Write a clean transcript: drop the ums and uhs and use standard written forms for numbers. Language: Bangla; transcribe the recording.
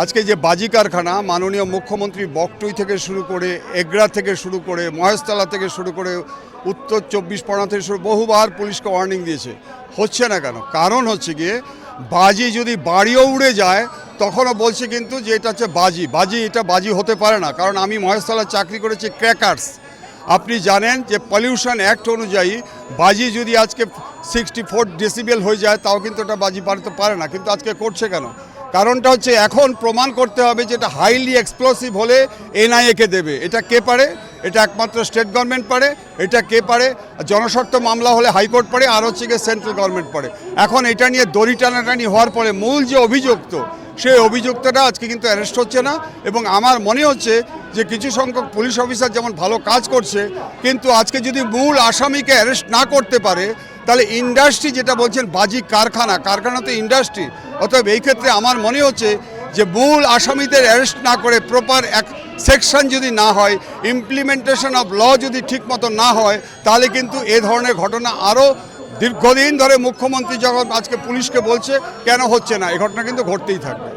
আজকে যে বাজি কারখানা মাননীয় মুখ্যমন্ত্রী বকটুই থেকে শুরু করে এগরা থেকে শুরু করে মহেশতলা থেকে শুরু করে উত্তর 24 পরগনা থেকে শুরু বহুবার পুলিশকে ওয়ার্নিং দিয়েছে, হচ্ছে না কেন? কারণ হচ্ছে গিয়ে বাজি যদি বাড়িও উড়ে যায় তখনও বলছে কিন্তু যে এটা হচ্ছে বাজি এটা বাজি হতে পারে না। কারণ আমি মহেশতলায় চাকরি করেছি ক্র্যাকার্স। আপনি জানেন যে পলিউশন অ্যাক্ট অনুযায়ী বাজি যদি আজকে 64 ডেসিবেল হয়ে যায় তাও কিন্তু এটা বাজি বাড়তে পারে না, কিন্তু আজকে করছে কেন? কারণটা হচ্ছে এখন প্রমাণ করতে হবে যে এটা হাইলি এক্সপ্লোসিভ হলে এনআইএকে দেবে। এটা কে পারে? এটা একমাত্র স্টেট গভর্নমেন্ট পারে। এটা কে পারে? জনস্বার্থ মামলা হলে হাইকোর্ট পারে, আর হচ্ছে গিয়ে সেন্ট্রাল গভর্নমেন্ট পারে। এখন এটা নিয়ে দড়ি টানাটানি হওয়ার পরে মূল যে অভিযুক্ত সেই অভিযুক্তটা আজকে কিন্তু অ্যারেস্ট হচ্ছে না। এবং আমার মনে হচ্ছে যে কিছু সংখ্যক পুলিশ অফিসার যেমন ভালো কাজ করছে, কিন্তু আজকে যদি মূল আসামিকে অ্যারেস্ট না করতে পারে তাহলে ইন্ডাস্ট্রি যেটা বলছেন বাজি কারখানা তো ইন্ডাস্ট্রি। অতএব এই ক্ষেত্রে আমার মনে হচ্ছে যে মূল আসামিদের অ্যারেস্ট না করে প্রপার এক সেকশন যদি না হয়, ইমপ্লিমেন্টেশন অফ ল যদি ঠিক মতো না হয়, তাহলে কিন্তু এ ধরনের ঘটনা আরও দীর্ঘদিন ধরে মুখ্যমন্ত্রী যখন আজকে পুলিশকে বলছে কেন হচ্ছে না, এই ঘটনা কিন্তু ঘটতেই থাকবে।